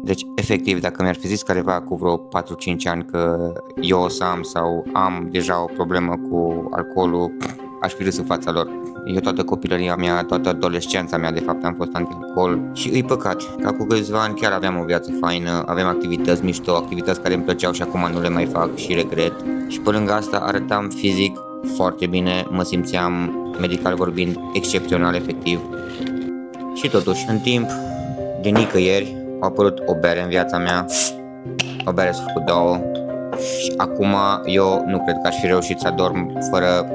Deci, efectiv, dacă mi-ar fi zis careva cu vreo 4-5 ani că eu o să am sau am deja o problemă cu alcoolul, aș fi râs în fața lor. Eu toată copilăria mea, toată adolescența mea, de fapt, am fost anti-alcool și îi păcat. Că acum câțiva ani chiar aveam o viață faină, aveam activități mișto, activități care îmi plăceau și acum nu le mai fac și regret. Și pe lângă asta arătam fizic foarte bine, mă simțeam, medical vorbind, excepțional, efectiv. Și totuși, în timp, de nicăieri, a apărut o bere în viața mea, o bere s-a făcut două și acum eu nu cred că aș fi reușit să adorm fără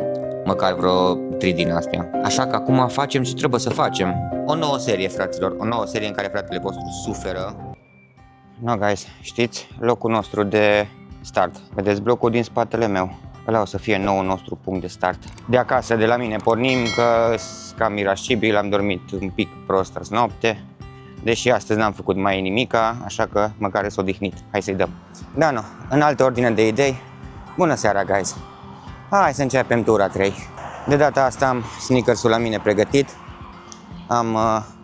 măcar vreo 3 din astea. Așa că acum facem ce trebuie să facem. O nouă serie, fraților, o nouă serie în care fratele vostru suferă. No, guys, știți locul nostru de start. Vedeți blocul din spatele meu? Ăla o să fie noul nostru punct de start. De acasă, de la mine, pornim că cam irascibil, am dormit un pic prost azi noapte. Deși astăzi n-am făcut mai nimica, așa că măcar s-o odihnit. Hai să-i dăm. Da, nu, în altă ordine de idei. Bună seara, guys! Hai să începem tura 3. De data asta am sneakers-ul la mine pregătit. Am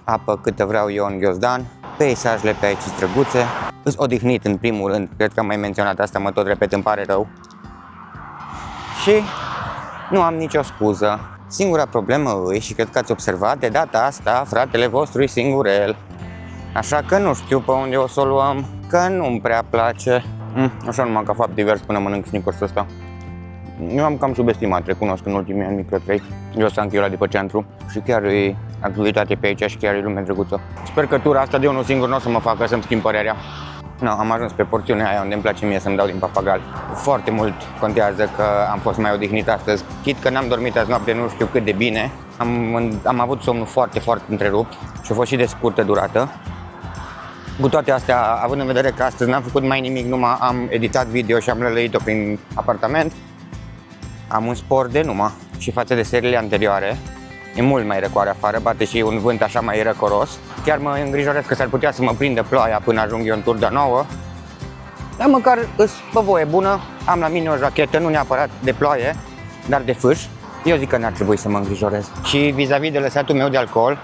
apă câtă vreau eu în ghiozdan. Peisajele pe aici drăguțe. Îs odihnit în primul rând, cred că am mai menționat asta, mă tot repet, îmi pare rău. Și nu am nicio scuză. Singura problemă îi, și cred că ați observat, de data asta fratele vostru e singurel. Așa că nu știu pe unde o să o luăm, că nu-mi prea place. Așa numai ca fapt divers până mănânc sneakers-ul ăsta. Eu am cam subestimat, recunosc, în ultimii ani microtrade. Eu sunt încheiat de pe centru și chiar e activitate pe aici și chiar e lume drăguță. Sper că tura asta de unul singur nu o să mă facă să-mi schimb părerea. No, am ajuns pe porțiunea aia unde îmi place mie să-mi dau din papagal. Foarte mult contează că am fost mai odihnit astăzi. Chit că n-am dormit azi noapte, nu știu cât de bine. Am avut somnul foarte, foarte întrerupt și a fost și de scurtă durată. Cu toate astea, având în vedere că astăzi n-am făcut mai nimic, numai am editat video și am lălăit-o prin apartament, am un spor de numai și față de seriile anterioare. E mult mai răcoare afară, bate și un vânt așa mai răcoros. Chiar mă îngrijorez că s-ar putea să mă prindă ploaia până ajung eu în Turda Nouă. Dar măcar îs pe voie bună, am la mine o jachetă, nu neapărat de ploaie, dar de fâș. Eu zic că n-ar trebui să mă îngrijorez. Și vis-a-vis de lăsatul meu de alcool,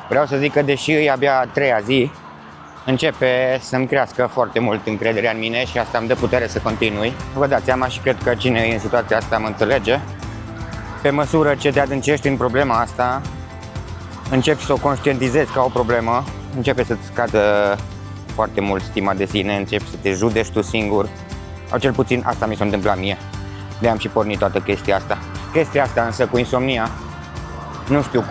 vreau să zic că deși e abia a 3-a zi, începe să-mi crească foarte mult încrederea în mine și asta îmi dă putere să continui. Vă dați seama și cred că cine e în situația asta mă înțelege. Pe măsură ce te adâncești în problema asta, începi să o conștientizezi ca o problemă, începe să-ți scadă foarte mult stima de sine, începi să te judești tu singur. Sau cel puțin asta mi s-a întâmplat mie. De-am și pornit toată chestia asta. Chestia asta însă cu insomnia, nu știu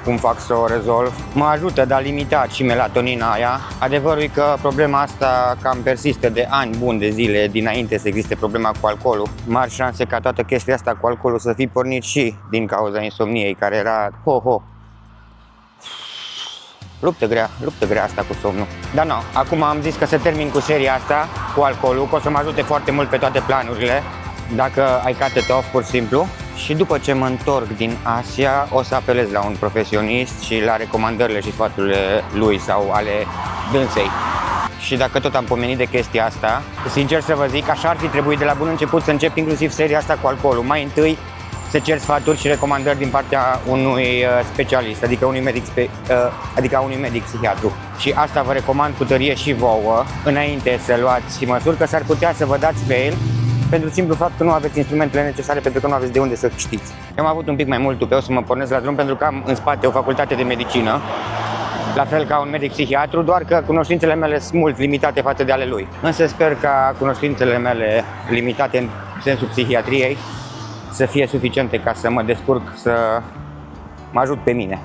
cum fac să o rezolv. Mă ajută, dar limitat și melatonina aia. Adevărul e că problema asta cam persistă de ani buni de zile dinainte să existe problema cu alcoolul. Mari șanse ca toată chestia asta cu alcoolul să fi pornit și din cauza insomniei, care era ho-ho. Luptă grea asta cu somnul. Dar nu, acum am zis că să termin cu seria asta, cu alcoolul, că o să mă ajute foarte mult pe toate planurile. Dacă ai cut it off, pur și simplu. Și după ce mă întorc din Asia, o să apelez la un profesionist și la recomandările și sfaturile lui sau ale dânsei. Și dacă tot am pomenit de chestia asta, sincer să vă zic, așa ar fi trebuit de la bun început să încep inclusiv seria asta cu alcoolul. Mai întâi să cer sfaturi și recomandări din partea unui specialist, adică unui medic psihiatru. Și asta vă recomand cu tărie și vouă, înainte să luați măsuri, că s-ar putea să vă dați fail pentru simplu fapt că nu aveți instrumentele necesare, pentru că nu aveți de unde să știți. Eu am avut un pic mai mult tupeu să mă pornesc la drum pentru că am în spate o facultate de medicină, la fel ca un medic psihiatru, doar că cunoștințele mele sunt mult limitate față de ale lui. Însă sper ca cunoștințele mele limitate în sensul psihiatriei să fie suficiente ca să mă descurc, să mă ajut pe mine.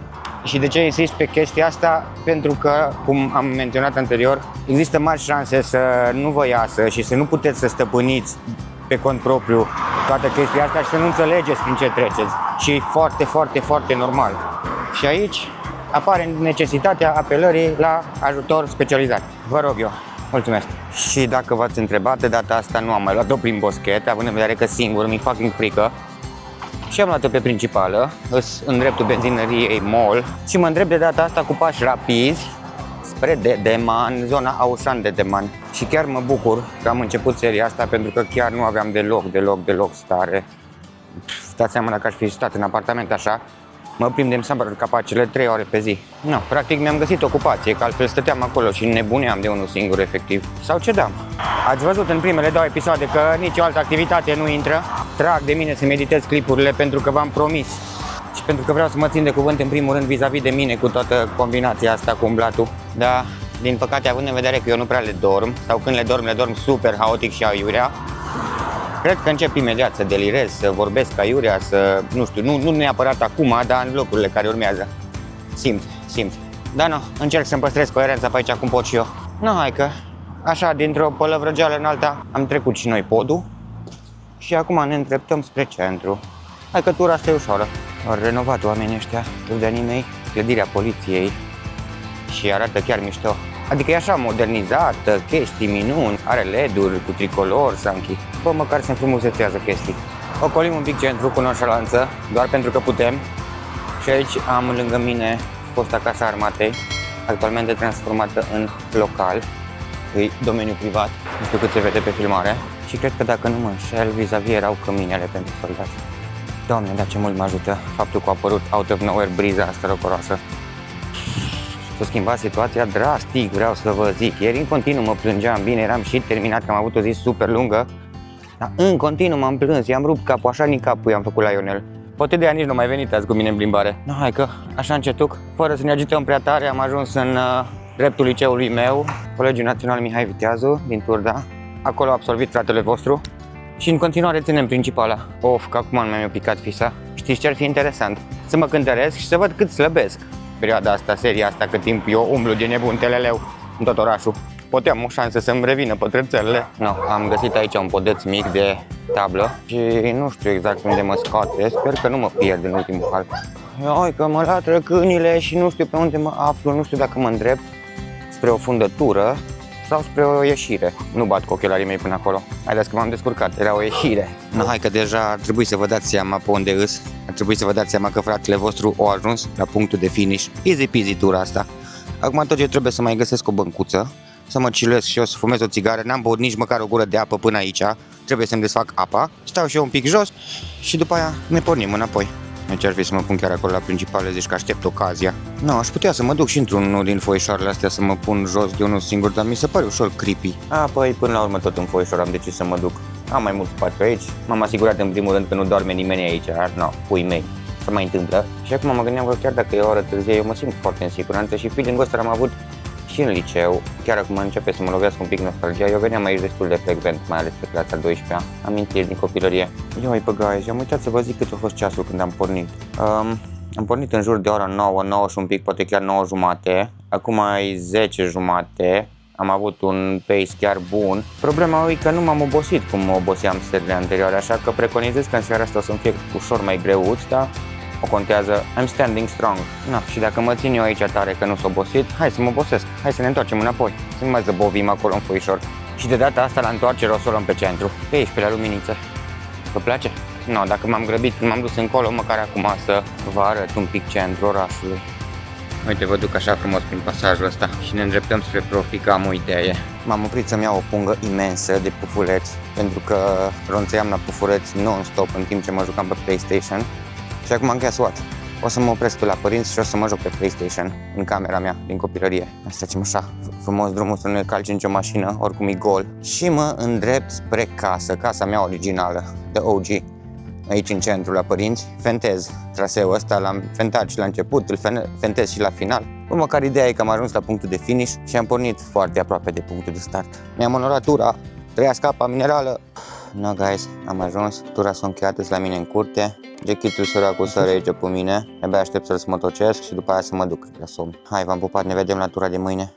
Și de ce insist pe chestia asta? Pentru că, cum am menționat anterior, există mari șanse să nu vă iasă și să nu puteți să stăpâniți pe cont propriu toată chestia asta și să nu înțelegeți prin ce treceți. Și e foarte, foarte, foarte normal. Și aici apare necesitatea apelării la ajutor specializat. Vă rog eu. Mulțumesc. Și dacă v-ați întrebat, de data asta nu am mai luat-o prin boschet, având în vedere că singur mi-e fucking frică. Și am luat-o pe principală, în dreptul benzinăriei MOL și mă îndrept de data asta cu pași rapizi spre Dedeman, zona Aușan-Dedeman. Și chiar mă bucur că am început seria asta pentru că chiar nu aveam deloc stare. Dați seama, dacă aș fi stat în apartament așa, mă prindem să capacele 3 ore pe zi. No, practic mi-am găsit ocupație, că altfel stăteam acolo și nebuneam de unul singur efectiv. Sau cedeam. Ați văzut în primele 2 episoade că nicio altă activitate nu intră. Trag de mine să meditez clipurile pentru că v-am promis. Și pentru că vreau să mă țin de cuvânt în primul rând vis-a-vis de mine cu toată combinația asta cu umblatul. Da, din păcate având în vedere că eu nu prea le dorm, sau când le dorm super haotic și aiurea, cred că încep imediat să delirez, să vorbesc aiurea, să, nu știu, nu neapărat acum, dar în locurile care urmează. Simt. Dar nu, încerc să-mi păstrez coerența pe aici cum pot și eu. Nu, hai că, așa, dintr-o pălăvrăgeală în alta, am trecut și noi podul și acum ne îndreptăm spre centru. Hai că tura asta e ușoară. Au renovat oamenii ăștia, rudenii mei, clădirea poliției și arată chiar mișto. Adică e așa modernizată, chestii minuni, are LED-uri cu tricolor, Sanchi. Bă, măcar se înfrumusețează chestii. Ocolim un pic centru cu nonșalanță, doar pentru că putem. Și aici am lângă mine fosta Casa Armatei, actualmente transformată în local. E domeniu privat, nu știu cât se vede pe filmare. Și cred că dacă nu mă înșel, vis-a-vis erau căminele pentru soldați. Doamne, dar ce mult mă ajută faptul că a apărut out of nowhere briza asta răcoroasă. S-a schimbat situația drastic, vreau să vă zic. Ieri în continuu mă plângeam, bine, eram și terminat, că am avut o zi super lungă. Dar în continuu m-am plâns, i-am rupt capul, așa nici capul i-am făcut la Ionel. Poate de aia nici nu mai venit azi cu mine în plimbare. No, hai că, așa încetuc, fără să ne agităm prea tare, am ajuns în dreptul liceului meu, Colegiul Național Mihai Viteazu, din Turda. Acolo a absolvit fratele vostru. Și în continuare ținem principala. Of, că acum nu mi-a picat fisa. Știți ce ar fi interesant? Să mă cântăresc și să văd cât slăbesc. Perioada asta, seria asta, cât timp eu umblu de nebun teleleu în tot orașul. Poate am o șansă să-mi revină pătrățelele. No, am găsit aici un podeț mic de tablă și nu știu exact unde mă scoate. Sper că nu mă pierd în ultimul hal. Ioi, că mă latră câinile și nu știu pe unde mă aflu, nu știu dacă mă îndrept spre o fundătură sau spre o ieșire. Nu bat cu ochelarii mei până acolo. Haideți că m-am descurcat, era o ieșire. No, hai că deja ar trebui să vă dați seama pe unde îs. Ar trebui să vă dați seama că fratele vostru a ajuns la punctul de finish. Easy peasy tura asta. Acum tot eu trebuie să mai găsesc o băncuță, să mă cilesc și eu să fumez o țigară. N-am băut nici măcar o gură de apă până aici. Trebuie să-mi desfac apa. Stau și eu un pic jos și după aia ne pornim înapoi. Deci ar fi să mă pun chiar acolo la principale, zici că aștept ocazia. Nu, aș putea să mă duc și într-unul din foișoarele astea să mă pun jos de unul singur, dar mi se pare ușor creepy. Păi până la urmă tot în foișor am decis să mă duc. Am mai mult spațiu aici, m-am asigurat în primul rând că nu doarme nimeni aici, no, pui mei, să mai întâmplă. Și acum mă gândeam că chiar dacă e o oră târzie, eu mă simt foarte în siguranță și feeling-ul ăsta l-am avut și în liceu. Chiar acum începe să mă lovească un pic nostalgia. Eu veneam aici destul de frecvent, mai ales pe clasa 12-a. Amintiri din copilărie. Ioi, pe guys, am uitat să vă zic cât a fost ceasul când am pornit. Am pornit în jur de ora 9, 9 și un pic, poate chiar 9 jumate. Acum e 10 jumate. Am avut un pace chiar bun. Problema e că nu m-am obosit cum mă oboseam serile anterioare, așa că preconizez că în seara asta o să-mi fie ușor mai greuț, dar o contează, I'm standing strong. Na, și dacă mă țin eu aici tare că nu s-a obosit, hai să mă obosesc, hai să ne întoarcem înapoi. Să nu mai zăbovim acolo în foișor. Și de data asta la întoarcere o să o luăm pe centru, pe aici, pe la Luminițe. Vă place? No, dacă m-am grăbit când m-am dus încolo, măcar acum să vă arăt un pic centrul orașului. Uite, vă duc așa frumos prin pasajul ăsta și ne îndreptăm spre Profi, că am o idee. M-am oprit să-mi iau o pungă imensă de pufuleți, pentru că ronțăiam la pufuleți non-stop în timp ce mă jucam pe PlayStation. Și acum guess what? O să mă opresc pe la părinți și o să mă joc pe PlayStation în camera mea din copilărie. Să trecem așa, frumos drumul să nu ne calci nicio mașină, oricum e gol. Și mă îndrept spre casă, casa mea originală, de OG. Aici în centru la părinți, fentez traseul ăsta, l-am fentat și la început, îl fentez și la final. Bă, măcar ideea e că am ajuns la punctul de finish și am pornit foarte aproape de punctul de start. Mi-am onorat tura, trăiască apa minerală. No, guys, am ajuns, tura s-a încheiat, la mine în curte. Jachitul săracul sără aici pe mine, abia aștept să-l smotocesc și după aia să mă duc la somn. Hai, v-am pupat, ne vedem la tura de mâine.